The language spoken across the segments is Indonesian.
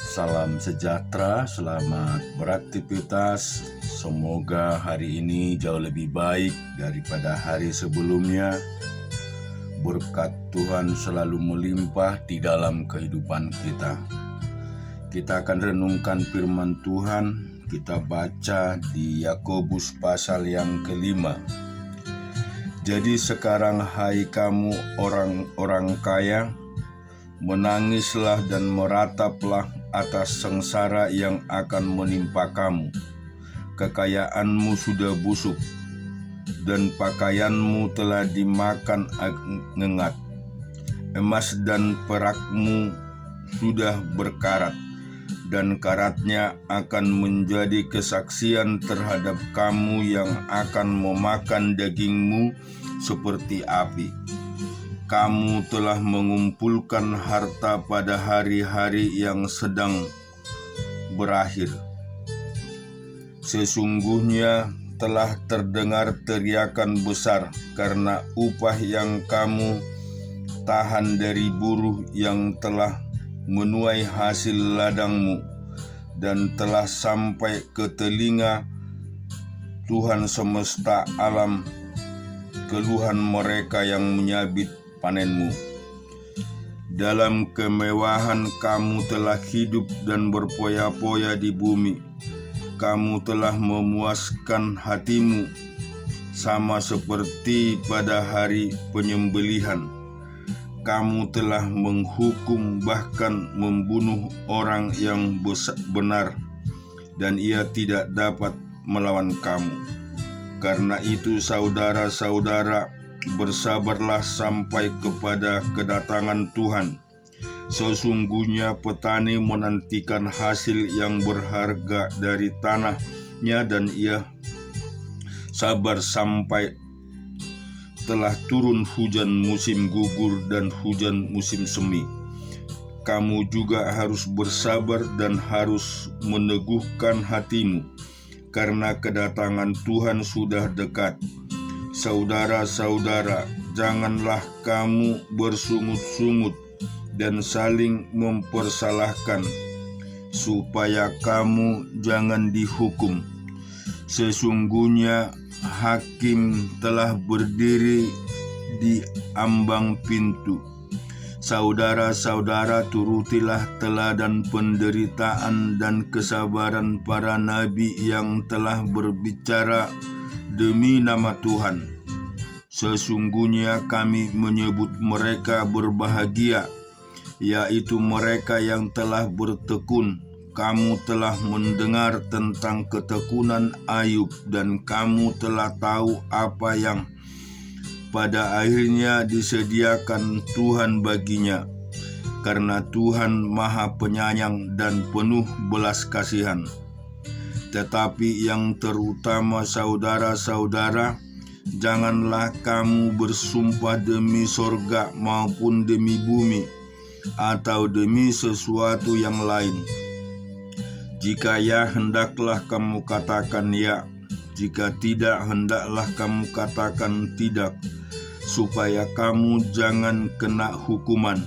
Salam sejahtera, selamat beraktivitas. Semoga hari ini jauh lebih baik daripada hari sebelumnya. Berkat Tuhan selalu melimpah di dalam kehidupan kita. Kita akan renungkan firman Tuhan. Kita baca di Yakobus pasal yang ke-5. Jadi sekarang hai kamu orang-orang kaya, menangislah dan merataplah atas sengsara yang akan menimpa kamu. Kekayaanmu sudah busuk, dan pakaianmu telah dimakan ngengat. Emas dan perakmu sudah berkarat, dan karatnya akan menjadi kesaksian terhadap kamu yang akan memakan dagingmu seperti api. Kamu telah mengumpulkan harta pada hari-hari yang sedang berakhir. Sesungguhnya telah terdengar teriakan besar karena upah yang kamu tahan dari buruh yang telah menuai hasil ladangmu, dan telah sampai ke telinga Tuhan semesta alam keluhan mereka yang menyabit panenmu. Dalam kemewahan kamu telah hidup dan berpoya-poya di bumi. Kamu telah memuaskan hatimu sama seperti pada hari penyembelihan. Kamu telah menghukum bahkan membunuh orang yang benar, dan ia tidak dapat melawan kamu. Karena itu saudara-saudara, bersabarlah sampai kepada kedatangan Tuhan. Sesungguhnya petani menantikan hasil yang berharga dari tanahnya, dan ia sabar sampai telah turun hujan musim gugur dan hujan musim semi. Kamu juga harus bersabar dan harus meneguhkan hatimu, karena kedatangan Tuhan sudah dekat. Saudara-saudara, janganlah kamu bersungut-sungut dan saling mempersalahkan, supaya kamu jangan dihukum. Sesungguhnya hakim telah berdiri di ambang pintu. Saudara-saudara, turutilah teladan penderitaan dan kesabaran para nabi yang telah berbicara demi nama Tuhan. Sesungguhnya kami menyebut mereka berbahagia, yaitu mereka yang telah bertekun. Kamu telah mendengar tentang ketekunan Ayub, dan kamu telah tahu apa yang pada akhirnya disediakan Tuhan baginya, karena Tuhan Maha Penyayang dan penuh belas kasihan. Tetapi yang terutama, saudara-saudara, janganlah kamu bersumpah demi sorga maupun demi bumi, atau demi sesuatu yang lain. Jika ya, hendaklah kamu katakan ya; jika tidak, hendaklah kamu katakan tidak, supaya kamu jangan kena hukuman.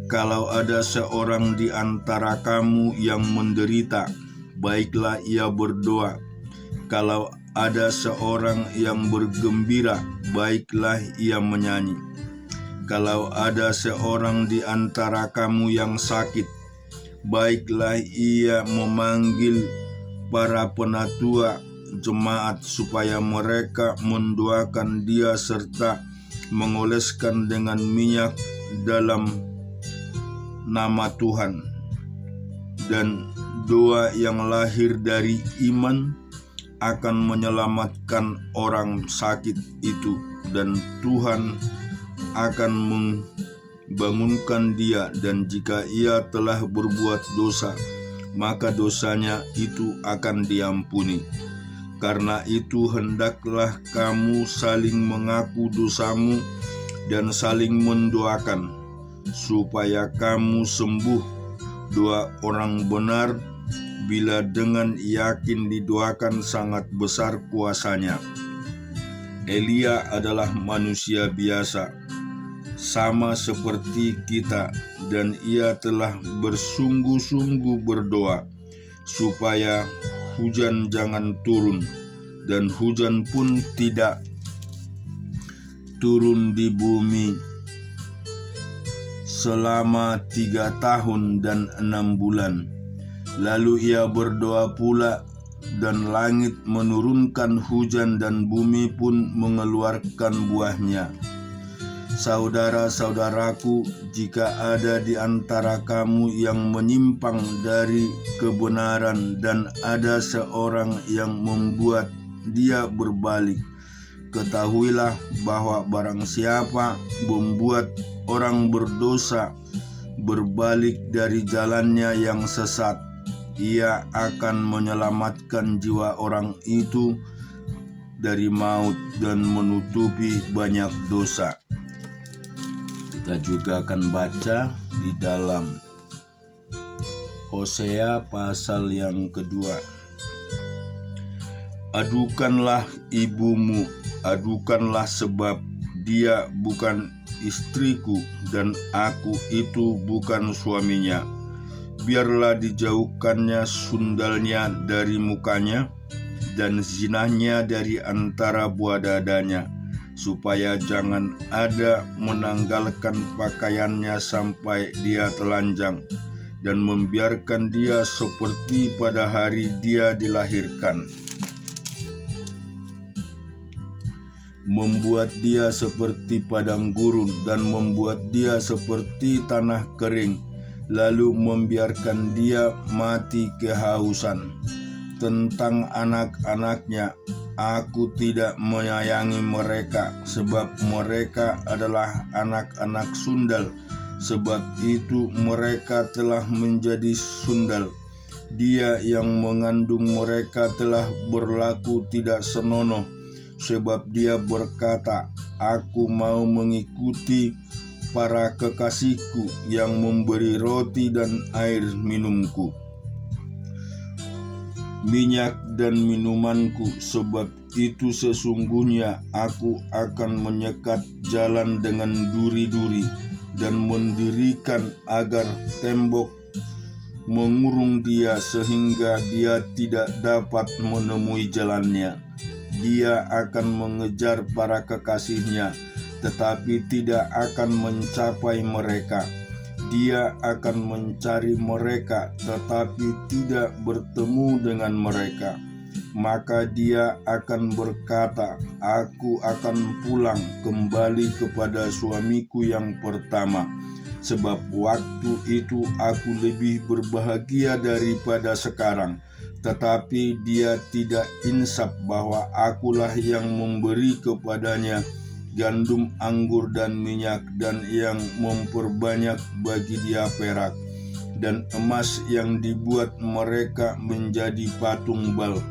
Kalau ada seorang di antara kamu yang menderita, baiklah ia berdoa. Kalau ada seorang yang bergembira, baiklah ia menyanyi. Kalau ada seorang di antara kamu yang sakit, baiklah ia memanggil para penatua jemaat supaya mereka mendoakan dia serta mengoleskan dengan minyak dalam nama Tuhan. Dan doa yang lahir dari iman akan menyelamatkan orang sakit itu, dan Tuhan akan membangunkan dia. Dan jika ia telah berbuat dosa, maka dosanya itu akan diampuni. Karena itu hendaklah kamu saling mengaku dosamu dan saling mendoakan, supaya kamu sembuh. Doa orang benar bila dengan yakin didoakan sangat besar kuasanya. Elia adalah manusia biasa. sama seperti kita, dan ia telah bersungguh-sungguh berdoa supaya hujan jangan turun, dan hujan pun tidak turun di bumi selama 3 tahun dan 6 bulan. Lalu ia berdoa pula, dan langit menurunkan hujan dan bumi pun mengeluarkan buahnya. Saudara-saudaraku, jika ada di antara kamu yang menyimpang dari kebenaran dan ada seorang yang membuat dia berbalik, ketahuilah bahwa barang siapa membuat orang berdosa berbalik dari jalannya yang sesat, ia akan menyelamatkan jiwa orang itu dari maut dan menutupi banyak dosa. Kita juga akan baca di dalam Hosea pasal yang kedua. Adukanlah ibumu, adukanlah, sebab dia bukan istriku dan aku itu bukan suaminya. Biarlah dijauhkannya sundalnya dari mukanya dan zinahnya dari antara buah dadanya, supaya jangan ada menanggalkan pakaiannya sampai dia telanjang, dan membiarkan dia seperti pada hari dia dilahirkan. Membuat dia seperti padang gurun dan membuat dia seperti tanah kering, lalu membiarkan dia mati kehausan. Tentang anak-anaknya, aku tidak menyayangi mereka, sebab mereka adalah anak-anak sundal. Sebab itu mereka telah menjadi sundal. Dia yang mengandung mereka telah berlaku tidak senonoh, sebab dia berkata, aku mau mengikuti para kekasihku yang memberi roti dan air minumku, minyak dan minumanku. Sebab itu sesungguhnya aku akan menyekat jalan dengan duri-duri dan mendirikan agar tembok mengurung dia, sehingga dia tidak dapat menemui jalannya. Dia akan mengejar para kekasihnya, tetapi tidak akan mencapai mereka. Dia akan mencari mereka, tetapi tidak bertemu dengan mereka. Maka dia akan berkata, aku akan pulang kembali kepada suamiku yang pertama, sebab waktu itu aku lebih berbahagia daripada sekarang. Tetapi dia tidak insaf bahwa akulah yang memberi kepadanya gandum, anggur, dan minyak, dan yang memperbanyak bagi dia perak dan emas yang dibuat mereka menjadi patung bal.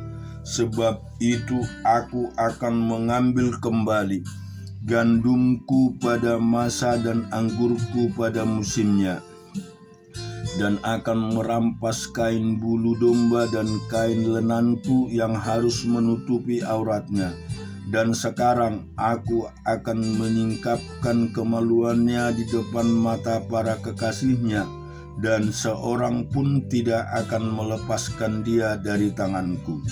Sebab itu aku akan mengambil kembali gandumku pada masa dan anggurku pada musimnya, dan akan merampas kain bulu domba dan kain lenanku yang harus menutupi auratnya. Dan sekarang aku akan menyingkapkan kemaluannya di depan mata para kekasihnya, dan seorang pun tidak akan melepaskan dia dari tanganku.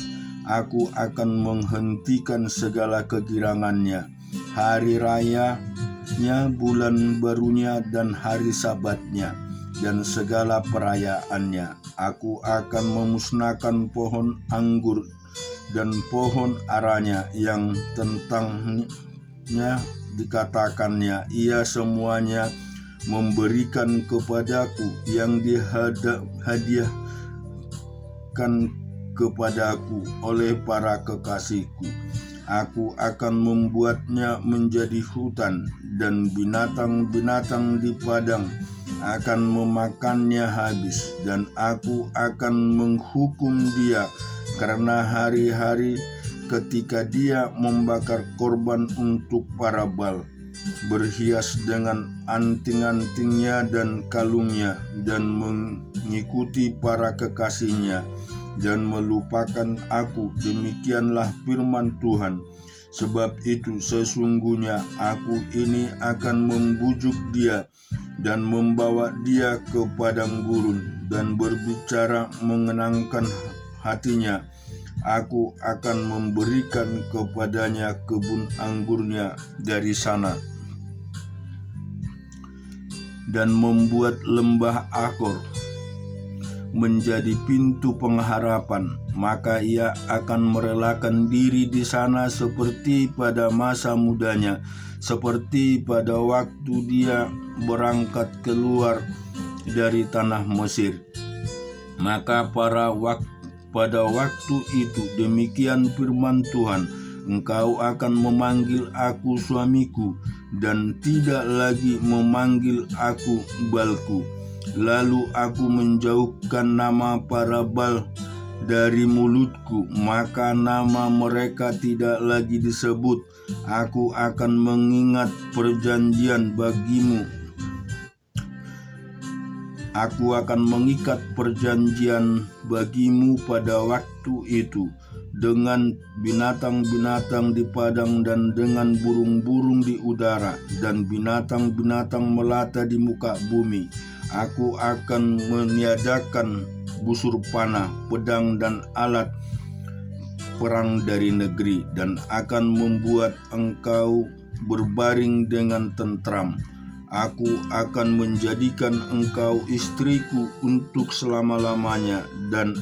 Aku akan menghentikan segala kegirangannya, hari rayanya, bulan barunya, dan hari sabatnya, dan segala perayaannya. Aku akan memusnahkan pohon anggur dan pohon aranya yang tentangnya dikatakannya, ia semuanya memberikan kepadaku yang dihadiahkan kepadaku oleh para kekasihku. Aku akan membuatnya menjadi hutan, dan binatang-binatang di padang akan memakannya habis, dan aku akan menghukum dia karena hari-hari ketika dia membakar korban untuk para bal, berhias dengan anting-antingnya dan kalungnya, dan mengikuti para kekasihnya, dan melupakan aku. Demikianlah firman Tuhan. Sebab itu sesungguhnya aku ini akan membujuk dia dan membawa dia ke padang gurun dan berbicara mengenangkan hatinya. Aku akan memberikan kepadanya kebun anggurnya dari sana dan membuat lembah Akor menjadi pintu pengharapan. Maka ia akan merelakan diri di sana seperti pada masa mudanya, seperti pada waktu dia berangkat keluar dari tanah Mesir. Maka pada waktu itu demikian firman Tuhan, engkau akan memanggil aku suamiku dan tidak lagi memanggil aku Balku. Lalu aku menjauhkan nama para Bal dari mulutku, maka nama mereka tidak lagi disebut. Aku akan mengingat perjanjian bagimu. Aku akan mengikat perjanjian bagimu pada waktu itu dengan binatang-binatang di padang dan dengan burung-burung di udara dan binatang-binatang melata di muka bumi. Aku akan meniadakan busur panah, pedang dan alat perang dari negeri, dan akan membuat engkau berbaring dengan tentram. Aku akan menjadikan engkau istriku untuk selama-lamanya, dan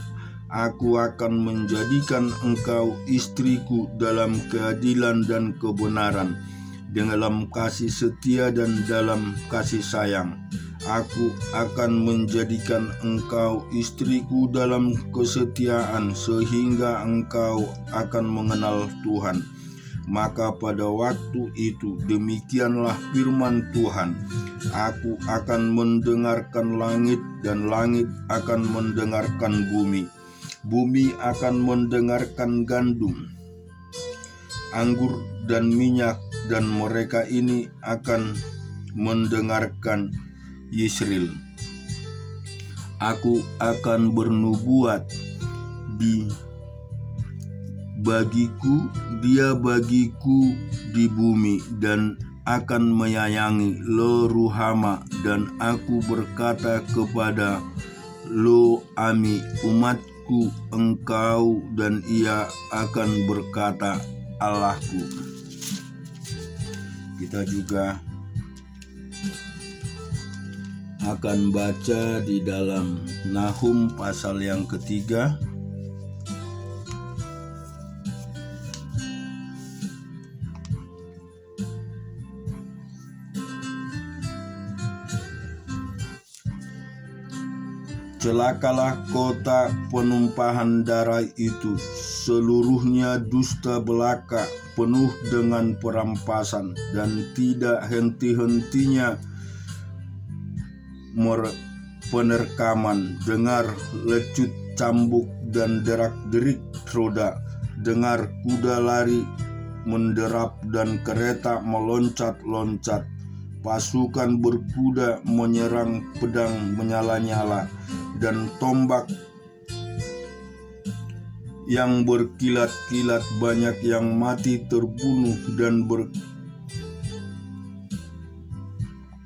aku akan menjadikan engkau istriku dalam keadilan dan kebenaran, dalam kasih setia dan dalam kasih sayang. Aku akan menjadikan engkau istriku dalam kesetiaan sehingga engkau akan mengenal Tuhan. Maka pada waktu itu demikianlah firman Tuhan, aku akan mendengarkan langit dan langit akan mendengarkan bumi. Bumi akan mendengarkan gandum, anggur dan minyak, dan mereka ini akan mendengarkan Yisrael. Aku akan bernubuat bagiku di bumi dan akan menyayangi Lo Ruhama, dan aku berkata kepada Lo Ami, umatku engkau, dan ia akan berkata Allahku. Kita juga akan baca di dalam Nahum pasal yang ketiga. Celakalah kota penumpahan darah itu, seluruhnya dusta belaka, penuh dengan perampasan, dan tidak henti-hentinya penerkaman. Dengar lecut cambuk dan derak-derik roda, dengar kuda lari menderap dan kereta meloncat-loncat. Pasukan berkuda menyerang, pedang menyala-nyala, dan tombak yang berkilat-kilat. Banyak yang mati terbunuh dan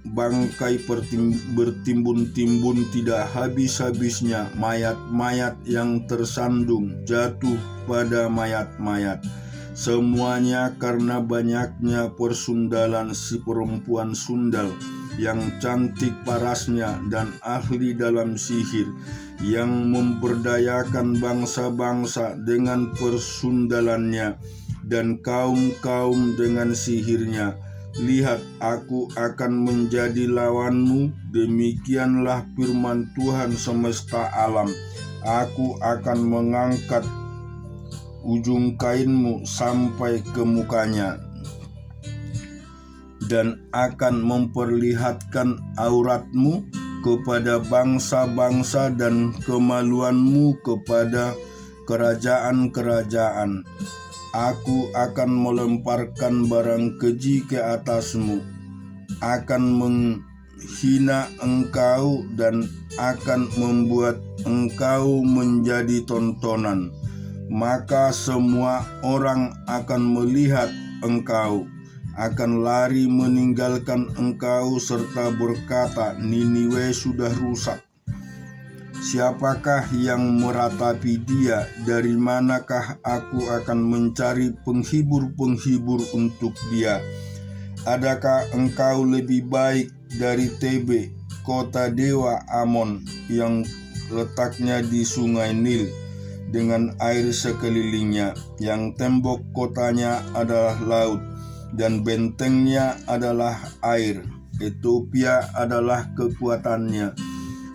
bangkai bertimbun-timbun tidak habis-habisnya. Mayat-mayat yang tersandung jatuh pada mayat-mayat. Semuanya karena banyaknya persundalan si perempuan sundal, yang cantik parasnya dan ahli dalam sihir, yang memperdayakan bangsa-bangsa dengan persundalannya dan kaum-kaum dengan sihirnya. Lihat, aku akan menjadi lawanmu, demikianlah firman Tuhan semesta alam. Aku akan mengangkat ujung kainmu sampai ke mukanya, dan akan memperlihatkan auratmu kepada bangsa-bangsa dan kemaluanmu kepada kerajaan-kerajaan. Aku akan melemparkan barang keji ke atasmu, akan menghina engkau dan akan membuat engkau menjadi tontonan. maka semua orang akan melihat engkau, akan lari meninggalkan engkau serta berkata, Niniwe sudah rusak. Siapakah yang meratapi dia? Dari manakah aku akan mencari penghibur-penghibur untuk dia? Adakah engkau lebih baik dari Tebe, kota dewa Amon, yang letaknya di sungai Nil, dengan air sekelilingnya, yang tembok kotanya adalah laut, dan bentengnya adalah air. Ethiopia adalah kekuatannya,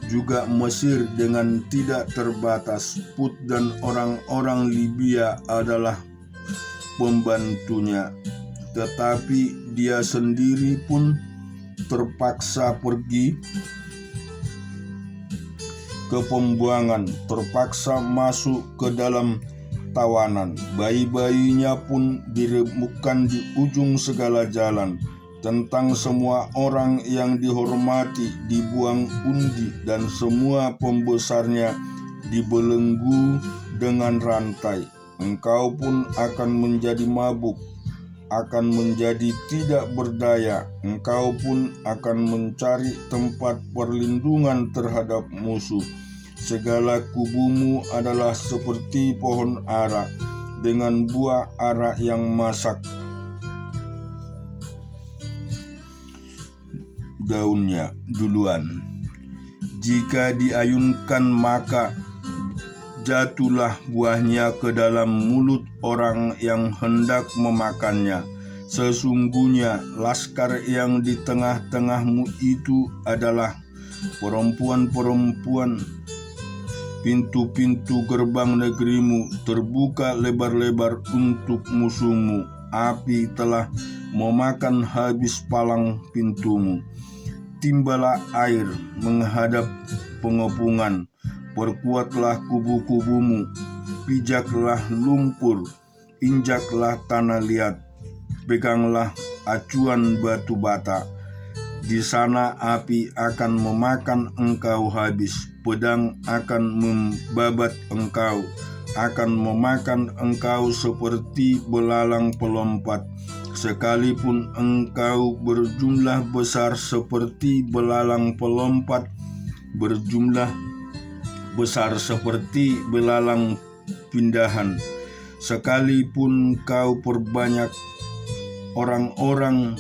juga Mesir dengan tidak terbatas. Put dan orang-orang Libya adalah pembantunya. Tetapi dia sendiri pun terpaksa pergi ke pembuangan, terpaksa masuk ke dalam tawanan. Bayi-bayinya pun diremukkan di ujung segala jalan. Tentang semua orang yang dihormati dibuang undi, dan semua pembesarnya dibelenggu dengan rantai. Engkau pun akan menjadi mabuk, akan menjadi tidak berdaya. Engkau pun akan mencari tempat perlindungan terhadap musuh. Segala kubumu adalah seperti pohon ara dengan buah ara yang masak daunnya duluan. Jika diayunkan, maka jatuhlah buahnya ke dalam mulut orang yang hendak memakannya. Sesungguhnya laskar yang di tengah-tengahmu itu adalah perempuan-perempuan. Pintu-pintu gerbang negerimu terbuka lebar-lebar untuk musuhmu. Api telah memakan habis palang pintumu. Timbalah air menghadap pengepungan, perkuatlah kubu-kubumu, pijaklah lumpur, injaklah tanah liat, peganglah acuan batu bata. Di sana api akan memakan engkau habis, pedang akan membabat engkau, akan memakan engkau seperti belalang pelompat. Sekalipun engkau berjumlah besar seperti belalang pelompat, berjumlah besar seperti belalang pindahan, sekalipun kau perbanyak orang-orang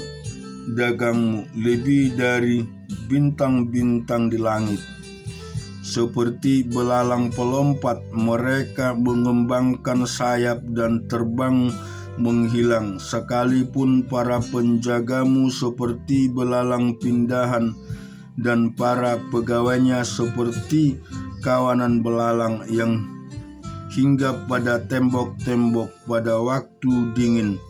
dagangmu lebih dari bintang-bintang di langit. Seperti belalang pelompat, mereka mengembangkan sayap dan terbang menghilang. Sekalipun para penjagamu seperti belalang pindahan, dan para pegawainya seperti kawanan belalang yang hinggap pada tembok-tembok pada waktu dingin.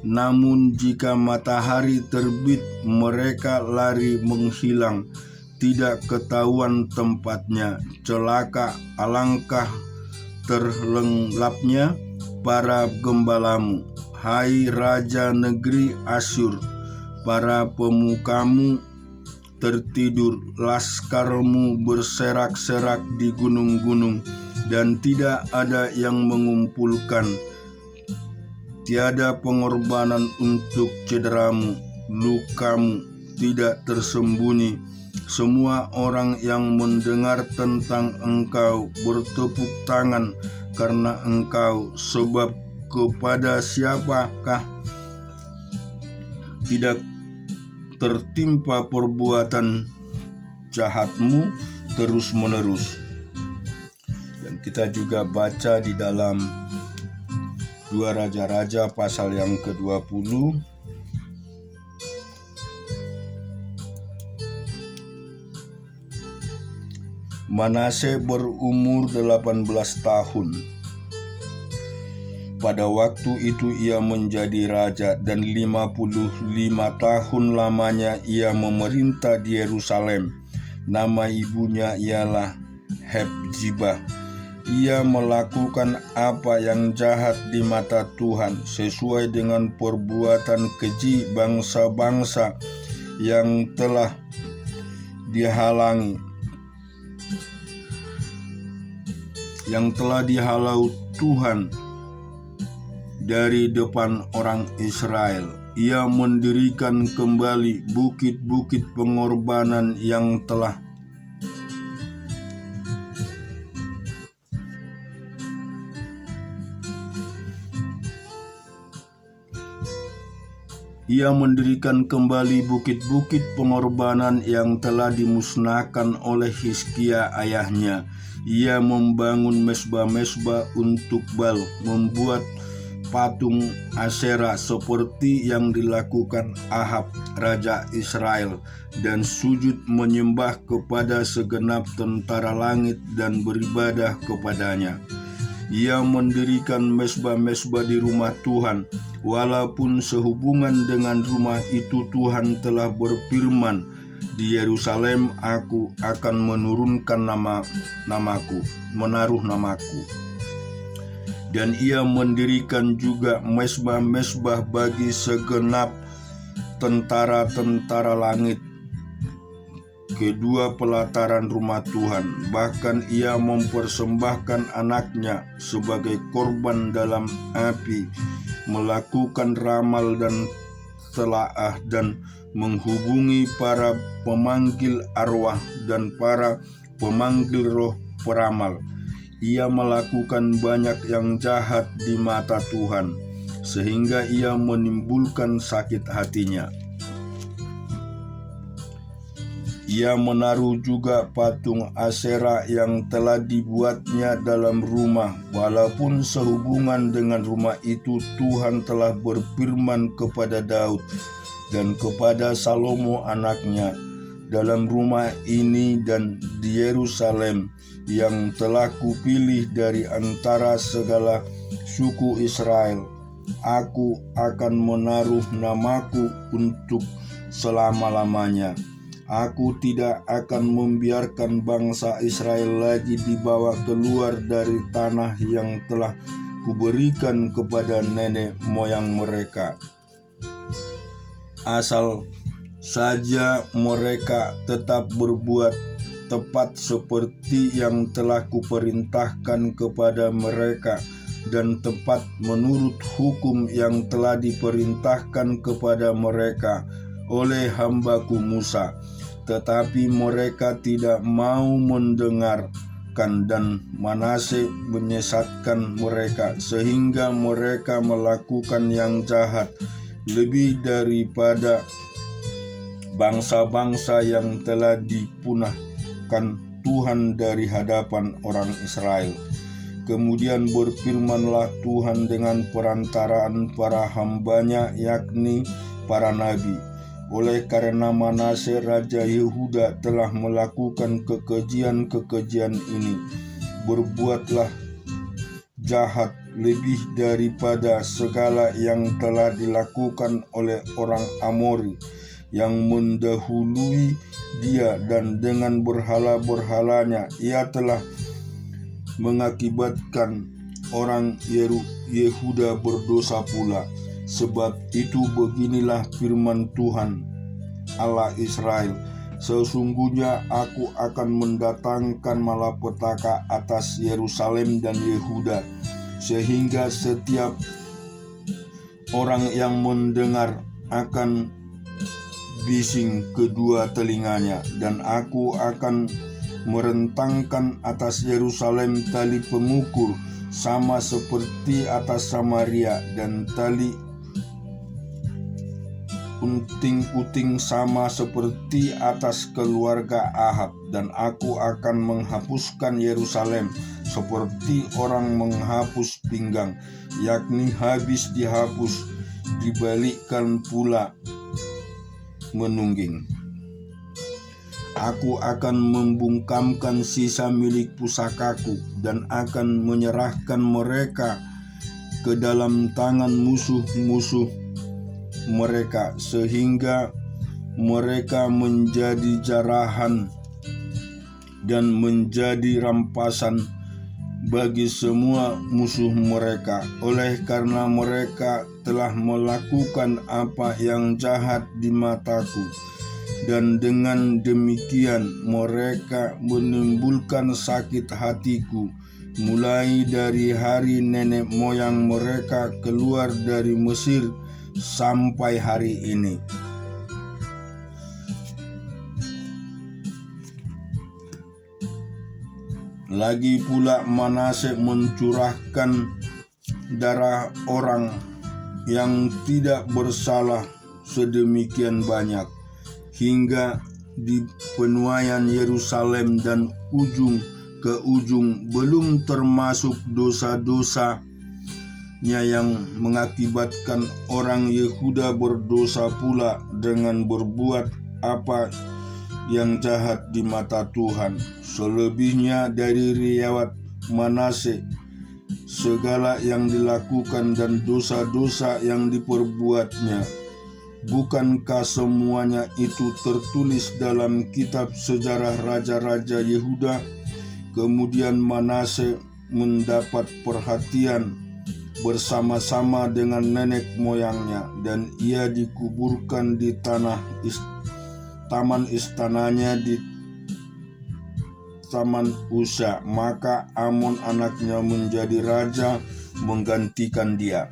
Namun jika matahari terbit, mereka lari menghilang, tidak ketahuan tempatnya. Celaka, alangkah terlelapnya para gembalamu, hai raja negeri Asyur. Para pemukamu tertidur, laskarmu berserak-serak di gunung-gunung, dan tidak ada yang mengumpulkan. Tiada pengorbanan untuk cederamu, lukamu tidak tersembunyi. Semua orang yang mendengar tentang engkau bertepuk tangan karena engkau, sebab kepada siapakah tidak tertimpa perbuatan jahatmu terus-menerus. Dan kita juga baca di dalam 2 Raja-Raja pasal yang ke-20. Manase berumur 18 tahun. Pada waktu itu ia menjadi raja, dan 55 tahun lamanya ia memerintah di Yerusalem. Nama ibunya ialah Hepzibah. Ia melakukan apa yang jahat di mata Tuhan, sesuai dengan perbuatan keji bangsa-bangsa yang telah dihalangi. yang telah dihalau Tuhan dari depan orang Israel. Ia mendirikan kembali bukit-bukit pengorbanan yang telah dimusnahkan oleh Hizkia ayahnya. Ia membangun mesbah-mesbah untuk Baal, membuat patung Asyera seperti yang dilakukan Ahab, raja Israel, dan sujud menyembah kepada segenap tentara langit dan beribadah kepadanya. Ia mendirikan mesbah-mesbah di rumah Tuhan, walaupun sehubungan dengan rumah itu Tuhan telah berfirman, di Yerusalem aku akan menurunkan menaruh namaku. Dan ia mendirikan juga mesbah-mesbah bagi segenap tentara-tentara langit, kedua pelataran rumah Tuhan. Bahkan ia mempersembahkan anaknya sebagai korban dalam api, melakukan ramal dan telaah, dan menghubungi para pemanggil arwah dan para pemanggil roh peramal. Ia melakukan banyak yang jahat di mata Tuhan, sehingga ia menimbulkan sakit hatinya. Ia menaruh juga patung Asyera yang telah dibuatnya dalam rumah, walaupun sehubungan dengan rumah itu Tuhan telah berfirman kepada Daud dan kepada Salomo anaknya, dalam rumah ini dan di Yerusalem yang telah kupilih dari antara segala suku Israel, aku akan menaruh namaku untuk selama-lamanya. Aku tidak akan membiarkan bangsa Israel lagi dibawa keluar dari tanah yang telah kuberikan kepada nenek moyang mereka, asal saja mereka tetap berbuat tepat seperti yang telah kuperintahkan kepada mereka, dan tepat menurut hukum yang telah diperintahkan kepada mereka oleh hambaku Musa. Tetapi mereka tidak mau mendengarkan, dan Manase menyesatkan mereka, sehingga mereka melakukan yang jahat lebih daripada bangsa-bangsa yang telah dipunahkan Tuhan dari hadapan orang Israel. Kemudian berfirmanlah Tuhan dengan perantaraan para hambanya, yakni para nabi, oleh karena Manase raja Yehuda telah melakukan kekejian-kekejian ini, berbuatlah jahat lebih daripada segala yang telah dilakukan oleh orang Amori yang mendahului dia, dan dengan berhala-berhalanya ia telah mengakibatkan orang Yehuda berdosa pula. Sebab itu beginilah firman Tuhan Allah Israel, sesungguhnya aku akan mendatangkan malapetaka atas Yerusalem dan Yehuda, sehingga setiap orang yang mendengar akan bising kedua telinganya, dan aku akan merentangkan atas Yerusalem tali pengukur sama seperti atas Samaria, dan tali unting-uting sama seperti atas keluarga Ahab. Dan aku akan menghapuskan Yerusalem seperti orang menghapus pinggang, yakni habis dihapus, dibalikkan pula menungging. Aku akan membungkamkan sisa milik pusakaku, dan akan menyerahkan mereka ke dalam tangan musuh-musuh mereka, sehingga mereka menjadi jarahan dan menjadi rampasan bagi semua musuh mereka, oleh karena mereka telah melakukan apa yang jahat di mataku. Dan dengan demikian mereka menimbulkan sakit hatiku mulai dari hari nenek moyang mereka keluar dari Mesir sampai hari ini. Lagi pula Manase mencurahkan darah orang yang tidak bersalah sedemikian banyak, hingga di penuaian Yerusalem dan ujung ke ujung, belum termasuk dosa-dosanya yang mengakibatkan orang Yehuda berdosa pula dengan berbuat apa yang jahat di mata Tuhan. Selebihnya dari riwayat Manase, segala yang dilakukan dan dosa-dosa yang diperbuatnya, bukankah semuanya itu tertulis dalam kitab sejarah raja-raja Yehuda? Kemudian Manase mendapat perhatian bersama-sama dengan nenek moyangnya, dan ia dikuburkan di taman istananya di Taman Usa. Maka Amon anaknya menjadi raja menggantikan dia.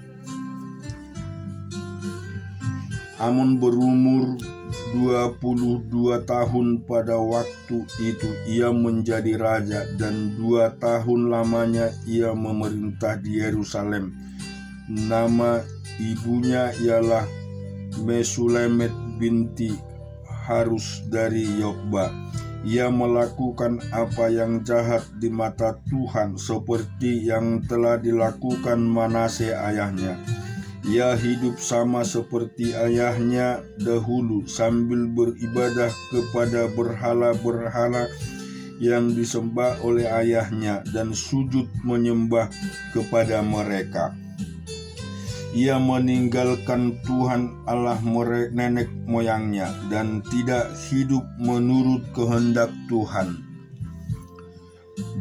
Amon berumur 22 tahun pada waktu itu ia menjadi raja, dan 2 tahun lamanya ia memerintah di Yerusalem. Nama ibunya ialah Mesulemet binti Harus dari Yokba. Ia melakukan apa yang jahat di mata Tuhan, seperti yang telah dilakukan Manase ayahnya. Ia hidup sama seperti ayahnya dahulu, sambil beribadah kepada berhala-berhala yang disembah oleh ayahnya, dan sujud menyembah kepada mereka. Ia meninggalkan Tuhan Allah nenek moyangnya dan tidak hidup menurut kehendak Tuhan.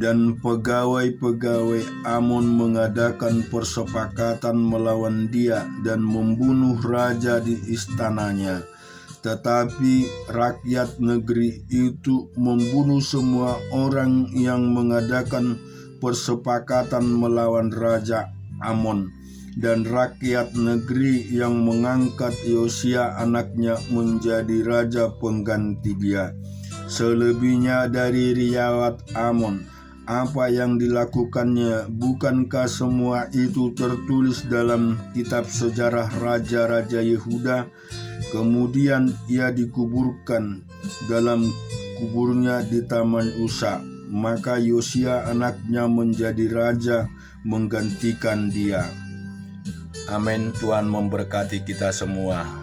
Dan pegawai-pegawai Amon mengadakan persepakatan melawan dia dan membunuh raja di istananya. Tetapi rakyat negeri itu membunuh semua orang yang mengadakan persepakatan melawan Raja Amon, dan rakyat negeri yang mengangkat Yosia anaknya menjadi raja pengganti dia. Selebihnya dari riwayat Amon, apa yang dilakukannya, bukankah semua itu tertulis dalam kitab sejarah raja-raja Yehuda? Kemudian ia dikuburkan dalam kuburnya di Taman Usa. Maka Yosia anaknya menjadi raja menggantikan dia. Amin. Tuhan memberkati kita semua.